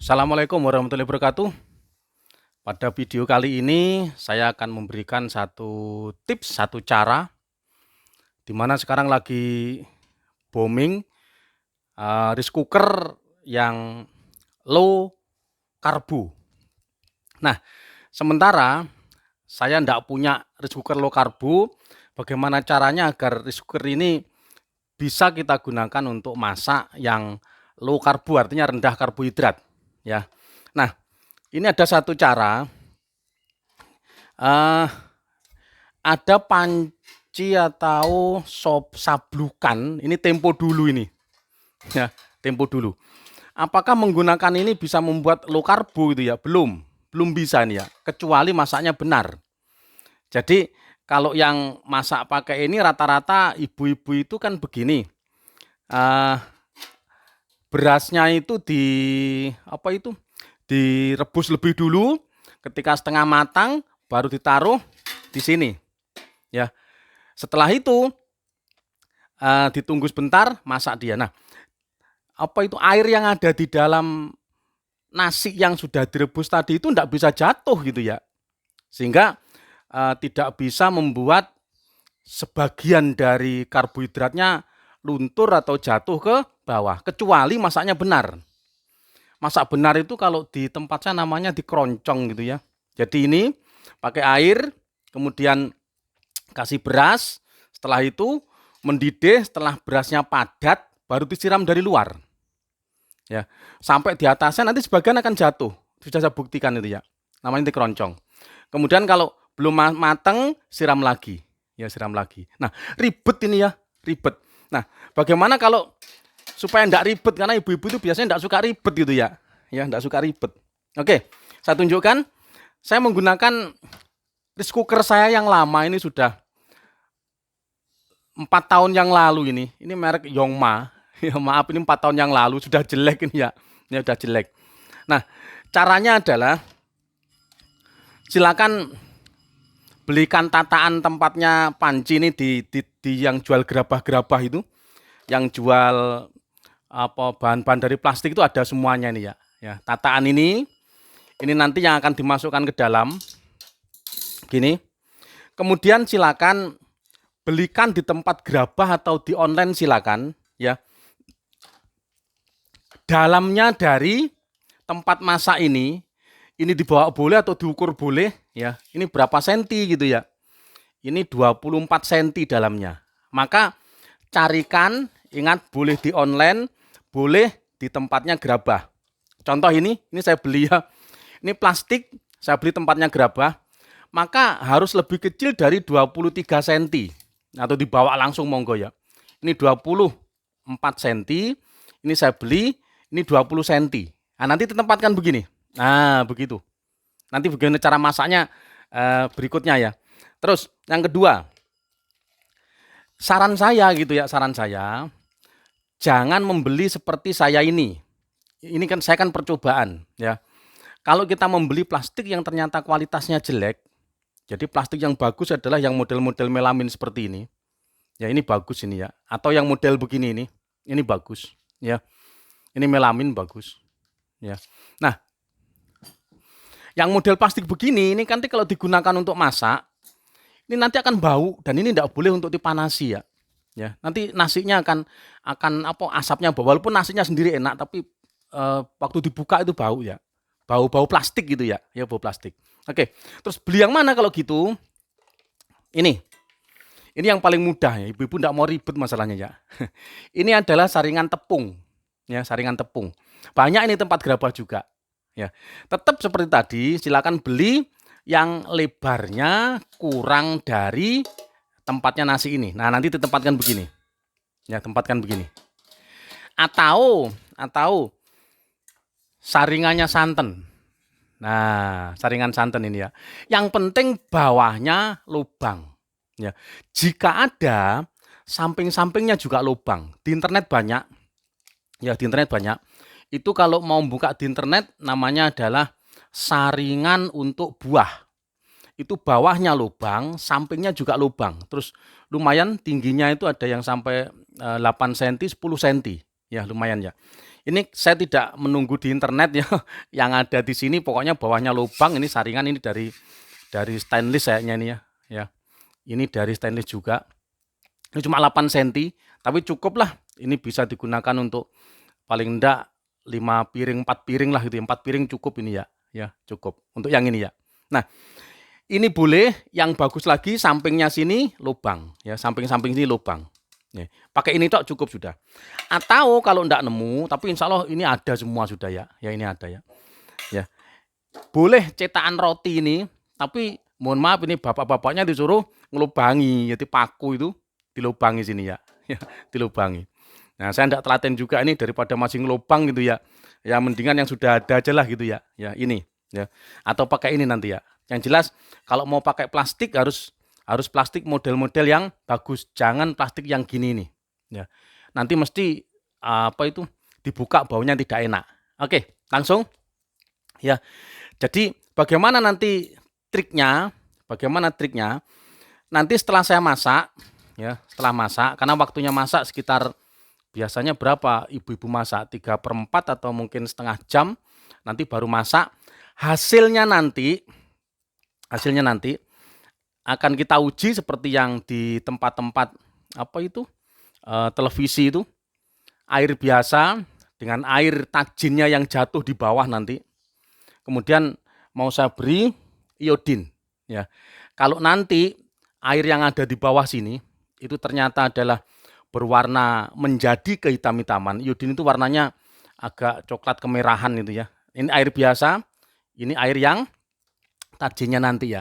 Assalamualaikum warahmatullahi wabarakatuh. Pada video kali ini saya akan memberikan satu tips, satu cara di mana sekarang lagi booming rice cooker yang low karbo. Nah, sementara saya tidak punya rice cooker low karbo, bagaimana caranya agar rice cooker ini bisa kita gunakan untuk masak yang low karbo, artinya rendah karbohidrat, ya. Nah, ini ada satu cara, ada panci atau sablukan, ini tempo dulu ini, ya, tempo dulu. Apakah menggunakan ini bisa membuat low karbo itu ya? Belum bisa nih ya, kecuali masaknya benar. Jadi kalau yang masak pakai ini rata-rata ibu-ibu itu kan begini, berasnya itu direbus lebih dulu, ketika setengah matang baru ditaruh di sini, ya. Setelah itu ditunggu sebentar, masak dia. Nah, air yang ada di dalam nasi yang sudah direbus tadi itu tidak bisa jatuh gitu ya, sehingga tidak bisa membuat sebagian dari karbohidratnya luntur atau jatuh ke bawah, kecuali masaknya benar. Masak benar itu kalau di tempat saya namanya dikeroncong gitu ya. Jadi ini pakai air, kemudian kasih beras, setelah itu mendidih, setelah berasnya padat, baru disiram dari luar. Ya, sampai di atasnya nanti sebagian akan jatuh. Sudah saya buktikan itu ya. Namanya dikeroncong. Kemudian kalau belum matang, siram lagi. Ya, siram lagi. Nah, ribet ini ya, ribet. Nah, bagaimana kalau supaya tidak ribet, karena ibu-ibu itu biasanya tidak suka ribet gitu ya. Ya, tidak suka ribet. Oke, saya tunjukkan. Saya menggunakan rice cooker saya yang lama, ini sudah 4 tahun yang lalu ini. Ini merek Yongma. Ya, maaf, ini 4 tahun yang lalu, sudah jelek ini ya. Ini sudah jelek. Nah, caranya adalah silakan belikan tataan tempatnya panci ini di yang jual gerabah-gerabah itu, yang jual bahan-bahan dari plastik itu ada semuanya nih ya. Ya, tataan ini nanti yang akan dimasukkan ke dalam gini. Kemudian silakan belikan di tempat gerabah atau di online silakan ya. Dalamnya dari tempat masak ini dibawa boleh atau diukur boleh ya. Ini berapa senti gitu ya. Ini 24 senti dalamnya. Maka carikan, ingat boleh di online, boleh di tempatnya gerabah. Contoh ini saya beli ya. Ini plastik, saya beli tempatnya gerabah. Maka harus lebih kecil dari 23 senti. Atau dibawa langsung monggo ya. Ini 24 senti, ini saya beli, ini 20 senti. Nah, nanti ditempatkan begini. Nah, begitu. Nanti bagaimana cara masaknya berikutnya ya. Terus yang kedua, saran saya gitu ya, jangan membeli seperti saya ini. Ini kan saya kan percobaan ya. Kalau kita membeli plastik yang ternyata kualitasnya jelek, jadi plastik yang bagus adalah yang model-model melamin seperti ini. Ya, ini bagus ini ya. Atau yang model begini ini bagus ya. Ini melamin bagus ya. Nah, yang model plastik begini ini nanti kalau digunakan untuk masak, ini nanti akan bau dan ini tidak boleh untuk dipanasi ya. Ya, nanti nasinya akan asapnya bau. Walaupun nasinya sendiri enak, tapi waktu dibuka itu bau ya. Bau plastik gitu ya. Ya, bau plastik. Oke. Terus beli yang mana kalau gitu? Ini yang paling mudah ya. Ibu-ibu tidak mau ribet masalahnya ya. Ini adalah saringan tepung. Ya, saringan tepung. Banyak ini tempat gerabah juga. Ya. Tetap seperti tadi, silakan beli yang lebarnya kurang dari tempatnya nasi ini. Nah, nanti ditempatkan begini. Ya, tempatkan begini. Atau saringannya santan. Nah, saringan santan ini ya. Yang penting bawahnya lubang. Ya. Jika ada, samping-sampingnya juga lubang. Di internet banyak. Ya, di internet banyak. Itu kalau mau buka di internet namanya adalah saringan untuk buah. Itu bawahnya lubang, sampingnya juga lubang. Terus lumayan tingginya itu ada yang sampai 8 cm, 10 cm. Ya, lumayan ya. Ini saya tidak menunggu di internet ya. Yang ada di sini pokoknya bawahnya lubang, ini saringan, ini dari stainless kayaknya ini ya. Ya. Ini dari stainless juga. Ini cuma 8 cm, tapi cukup lah. Ini bisa digunakan untuk paling enggak 5 piring, 4 piring lah gitu ya. 4 piring cukup ini ya. Ya, cukup. Untuk yang ini ya. Nah, ini boleh, yang bagus lagi sampingnya sini lubang ya, samping-samping sini lubang. Ya, pakai ini tok cukup sudah. Atau kalau enggak nemu, tapi insya Allah ini ada semua sudah ya. Ya ini ada ya. Ya. Boleh cetakan roti ini, tapi mohon maaf ini bapak-bapaknya disuruh ngelubangi, jadi paku itu dilubangi sini ya. Ya, dilubangi. Nah, saya enggak telaten juga ini daripada masih ngelubang gitu ya. Ya mendingan yang sudah ada aja lah gitu ya. Ya ini ya. Atau pakai ini nanti ya. Yang jelas kalau mau pakai plastik harus plastik model-model yang bagus, jangan plastik yang gini nih. Ya. Nanti mesti apa itu dibuka baunya tidak enak. Oke, langsung. Ya. Jadi bagaimana nanti triknya? Bagaimana triknya? Nanti setelah saya masak, ya, setelah masak, karena waktunya masak sekitar biasanya berapa ibu-ibu masak 3/4 atau mungkin setengah jam, nanti baru masak. Hasilnya nanti akan kita uji seperti yang di tempat-tempat apa itu televisi itu, air biasa dengan air tajinnya yang jatuh di bawah nanti. Kemudian mau saya beri iodin ya. Kalau nanti air yang ada di bawah sini itu ternyata adalah berwarna menjadi kehitam-hitaman, iodin itu warnanya agak coklat kemerahan itu ya. Ini air biasa, ini air yang tajinnya nanti ya.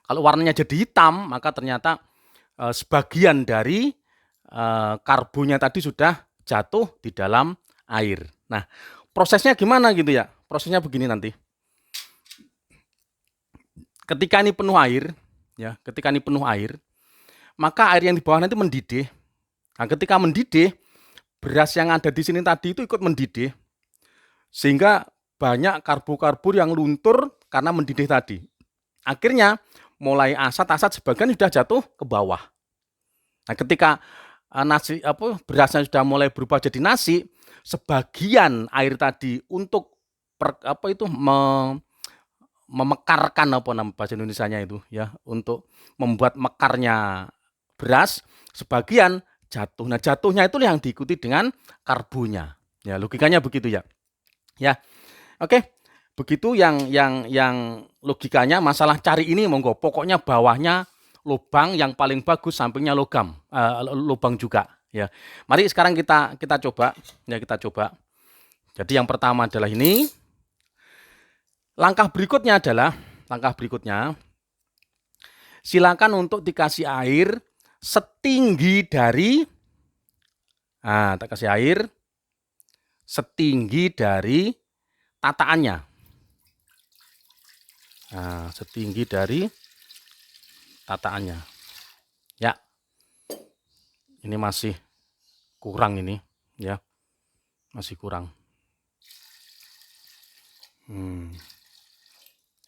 Kalau warnanya jadi hitam, maka ternyata sebagian dari karbonnya tadi sudah jatuh di dalam air. Nah, prosesnya gimana gitu ya? Prosesnya begini nanti. Ketika ini penuh air, ya, ketika ini penuh air, maka air yang di bawah nanti mendidih. Nah, ketika mendidih, beras yang ada di sini tadi itu ikut mendidih, sehingga banyak karbon-karbon yang luntur karena mendidih tadi. Akhirnya mulai asat-asat sebagian sudah jatuh ke bawah. Nah, ketika berasnya sudah mulai berubah jadi nasi, sebagian air tadi untuk memekarkan bahasa Indonesianya itu ya, untuk membuat mekarnya beras, sebagian jatuh. Nah, jatuhnya itu yang diikuti dengan karbonnya. Ya, logikanya begitu ya. Ya. Oke. Begitu yang logikanya. Masalah cari ini monggo, pokoknya bawahnya lubang, yang paling bagus sampingnya lubang juga ya. Mari sekarang kita coba ya, kita coba. Jadi yang pertama adalah ini. Langkah berikutnya silakan untuk dikasih air setinggi dari setinggi dari tataannya. Nah, setinggi dari tataannya. Ya. Ini masih kurang ini, ya. Masih kurang.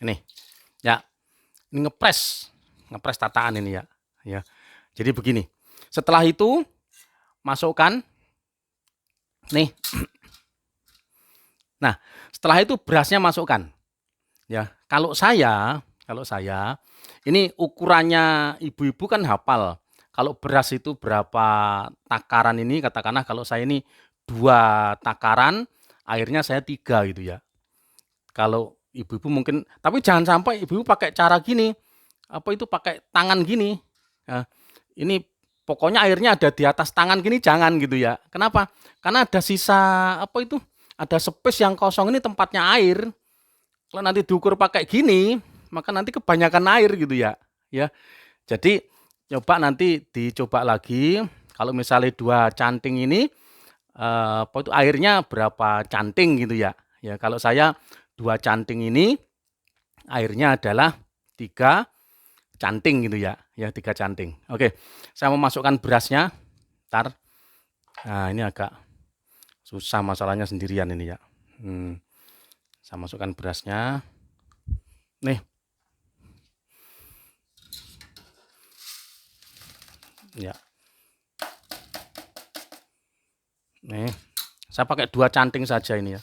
Ini. Ya. Ini ngepres tataan ini ya. Ya. Jadi begini. Setelah itu masukkan nih. Nah, setelah itu berasnya masukkan. Ya, kalau saya ini ukurannya ibu-ibu kan hafal. Kalau beras itu berapa takaran ini, katakanlah kalau saya ini 2 takaran, airnya saya 3 gitu ya. Kalau ibu-ibu mungkin, tapi jangan sampai ibu-ibu pakai cara gini, pakai tangan gini. Nah, ini pokoknya airnya ada di atas tangan gini, jangan gitu ya. Kenapa? Karena ada sisa ada space yang kosong ini tempatnya air. Kalau nanti diukur pakai gini, maka nanti kebanyakan air gitu ya. Ya. Jadi coba nanti dicoba lagi. Kalau misalnya 2 canting ini airnya berapa canting gitu ya. Ya, kalau saya 2 canting ini airnya adalah 3 canting gitu ya. Ya, 3 canting. Oke. Saya mau masukkan berasnya. Ntar. Nah, ini agak susah masalahnya sendirian ini ya. Saya masukkan berasnya. Nih. Ya. Nih, Saya pakai 2 canting saja ini ya.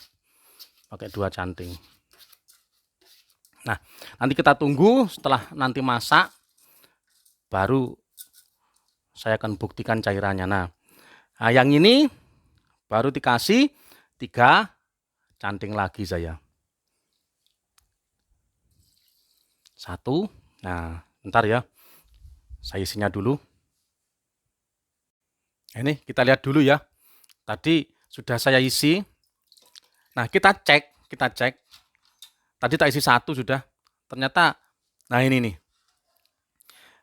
Pakai 2 canting. Nah, nanti kita tunggu setelah nanti masak, baru saya akan buktikan cairannya. Nah, yang ini baru dikasih 3 canting lagi saya. 1. Nah, bentar ya. Saya isinya dulu. Ini kita lihat dulu ya. Tadi sudah saya isi. Nah, kita cek. Tadi tak isi 1 sudah. Ternyata, nah ini nih.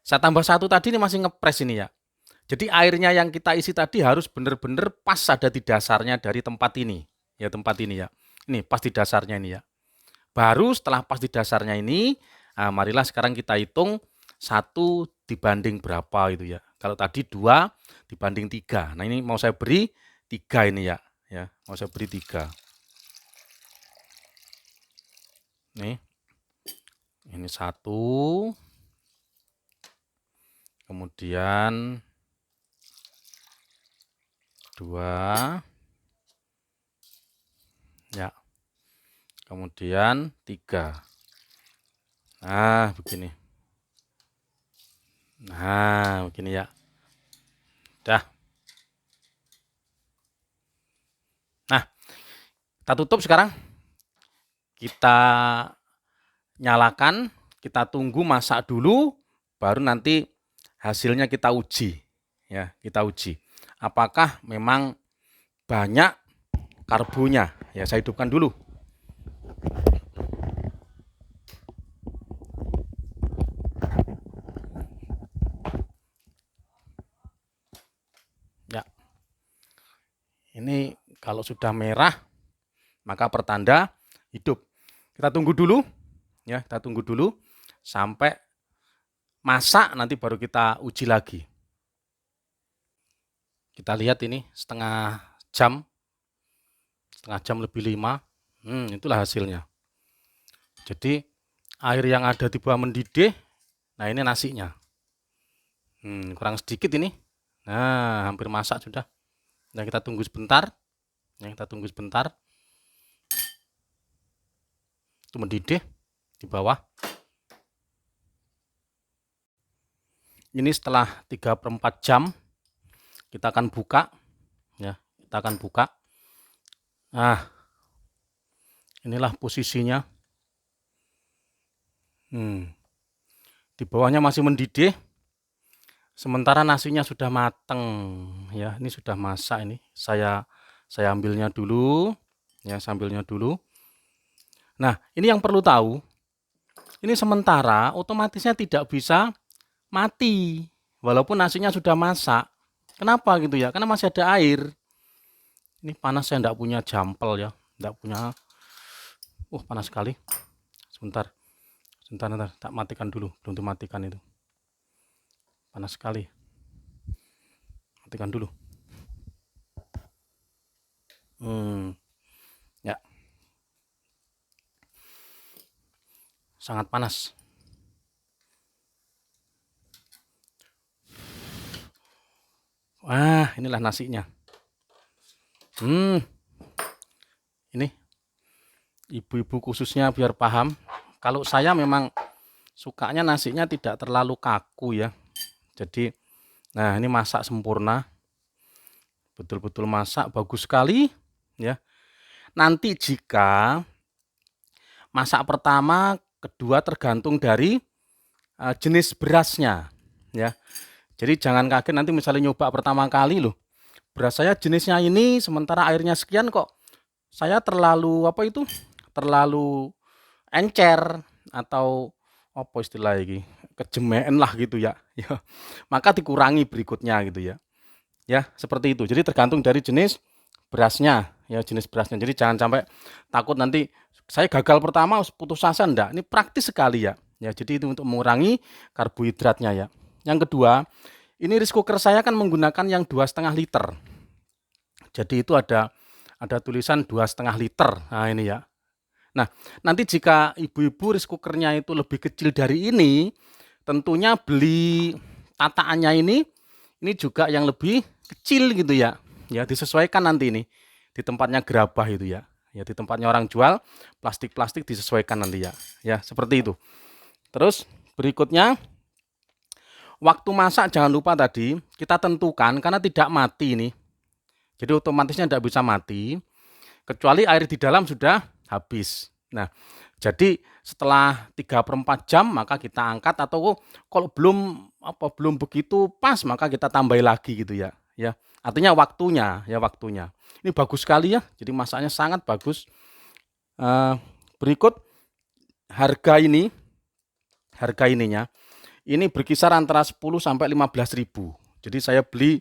Saya tambah 1 tadi ini masih ngepres ini ya. Jadi airnya yang kita isi tadi harus benar-benar pas ada di dasarnya dari tempat ini. Ya, tempat ini ya. Ini pas di dasarnya ini ya. Baru setelah pas di dasarnya ini, nah marilah sekarang kita hitung 1 dibanding berapa itu ya. Kalau tadi 2 dibanding 3. Nah ini mau saya beri 3 ini ya. Ya, mau saya beri 3. Nih. Ini 1. Kemudian 2. Ya. Kemudian 3. Nah, begini. Nah, begini ya. Dah. Nah, kita tutup sekarang. Kita nyalakan, kita tunggu masak dulu, baru nanti hasilnya kita uji. Ya, kita uji. Apakah memang banyak karbonya? Ya, saya hidupkan dulu. Ya. Ini kalau sudah merah, maka pertanda hidup. Kita tunggu dulu, ya, kita tunggu dulu sampai masak, nanti baru kita uji lagi. Kita lihat ini setengah jam lebih 5. Itulah hasilnya. Jadi air yang ada di bawah mendidih. Nah ini nasinya. Kurang sedikit ini. Nah hampir masak sudah. Nah kita tunggu sebentar. Itu mendidih di bawah. Ini setelah 3/4 jam kita akan buka. Ya, kita akan buka. Nah, inilah posisinya. Di bawahnya masih mendidih. Sementara nasinya sudah mateng. Ya, ini sudah masak ini. Saya ambilnya dulu. Ya, sambilnya dulu. Nah, ini yang perlu tahu. Ini sementara otomatisnya tidak bisa mati. Walaupun nasinya sudah masak. Kenapa gitu ya? Karena masih ada air. Ini panas, saya enggak punya jampel ya. Enggak punya. Panas sekali. Sebentar. Tak matikan dulu. Belum dimatikan itu. Panas sekali. Matikan dulu. Ya. Sangat panas. Wah, inilah nasinya. Ini ibu-ibu khususnya biar paham. Kalau saya memang sukanya nasinya tidak terlalu kaku ya. Jadi, nah ini masak sempurna. Betul-betul masak bagus sekali ya. Nanti jika masak pertama, kedua tergantung dari jenis berasnya ya. Jadi jangan kaget nanti misalnya nyoba pertama kali loh. Beras saya jenisnya ini sementara airnya sekian kok. Saya terlalu terlalu encer atau apa istilah ini? Kejemean lah gitu ya. Ya. Maka dikurangi berikutnya gitu ya. Ya, seperti itu. Jadi tergantung dari jenis berasnya, ya jenis berasnya. Jadi jangan sampai takut nanti saya gagal pertama putus asa, enggak. Ini praktis sekali ya. Ya, jadi itu untuk mengurangi karbohidratnya ya. Yang kedua, ini rice cooker saya kan menggunakan yang 2,5 liter. Jadi itu ada tulisan 2,5 liter. Nah, ini ya. Nah, nanti jika ibu-ibu rice cookernya itu lebih kecil dari ini, tentunya beli tataannya ini juga yang lebih kecil gitu ya. Ya, disesuaikan nanti ini. di tempatnya gerabah itu ya. Ya, di tempatnya orang jual, plastik-plastik disesuaikan nanti ya. Ya, seperti itu. Terus berikutnya, waktu masak jangan lupa tadi kita tentukan karena tidak mati ini. Jadi otomatisnya tidak bisa mati kecuali air di dalam sudah habis. Nah, jadi setelah 3/4 jam maka kita angkat, atau kalau belum begitu pas maka kita tambahi lagi gitu ya. Ya, artinya waktunya ya, waktunya. Ini bagus sekali ya. Jadi masaknya sangat bagus. Berikut harga ininya ini berkisar antara 10 sampai 15.000. Jadi saya beli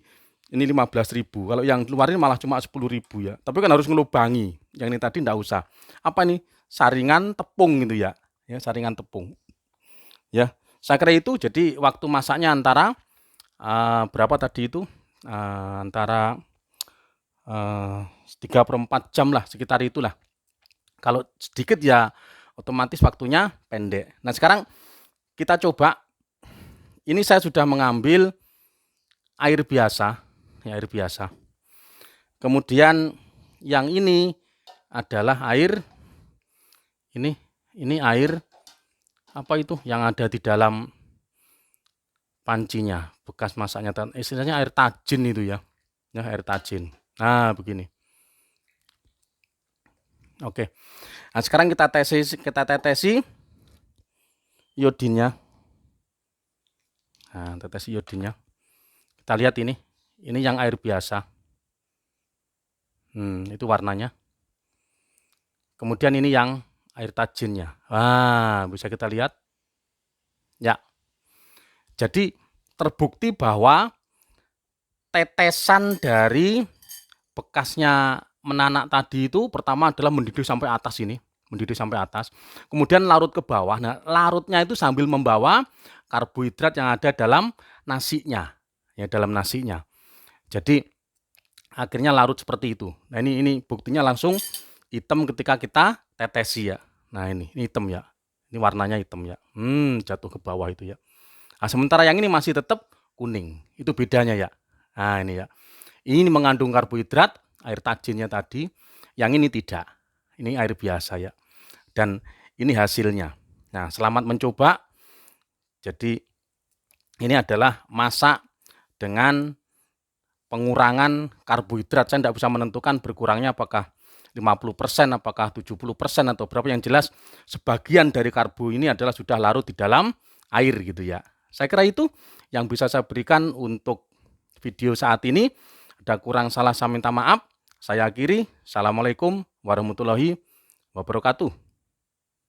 ini 15.000. Kalau yang luar ini malah cuma 10.000 ya. Tapi kan harus ngelubangi. Yang ini tadi enggak usah. Apa ini? Saringan tepung gitu ya. Ya, saringan tepung. Ya, saya kira itu. Jadi waktu masaknya antara berapa tadi itu? Antara 3/4 jam lah, sekitar itulah. Kalau sedikit ya otomatis waktunya pendek. Nah, sekarang kita coba. Ini saya sudah mengambil air biasa, ya, air biasa. Kemudian yang ini adalah air, ini air apa itu yang ada di dalam pancinya, bekas masaknya, istilahnya air tajin itu ya, air tajin. Nah, begini. Oke. Nah, sekarang kita tetesi iodinnya. Nah, tetesi iodinnya. Kita lihat ini yang air biasa. Itu warnanya. Kemudian ini yang air tajinnya. Wah, bisa kita lihat. Ya. Jadi terbukti bahwa tetesan dari bekasnya menanak tadi itu pertama adalah mendidih sampai atas ini, mendidih sampai atas. Kemudian larut ke bawah. Nah, larutnya itu sambil membawa karbohidrat yang ada dalam nasinya, ya, dalam nasinya. Jadi akhirnya larut seperti itu. Nah, ini buktinya langsung hitam ketika kita tetesi ya. Nah, ini hitam ya. Ini warnanya hitam ya. Jatuh ke bawah itu ya. Nah, sementara yang ini masih tetap kuning. Itu bedanya ya. Nah, ini ya. Ini mengandung karbohidrat, air tajinnya tadi. Yang ini tidak. Ini air biasa ya. Dan ini hasilnya. Nah, selamat mencoba. Jadi ini adalah masak dengan pengurangan karbohidrat. Saya tidak bisa menentukan berkurangnya apakah 50%, apakah 70%, atau berapa. Yang jelas sebagian dari karbo ini adalah sudah larut di dalam air gitu ya. Saya kira itu yang bisa saya berikan untuk video saat ini. Ada kurang salah saya minta maaf. Saya akhiri. Assalamualaikum warahmatullahi wabarakatuh.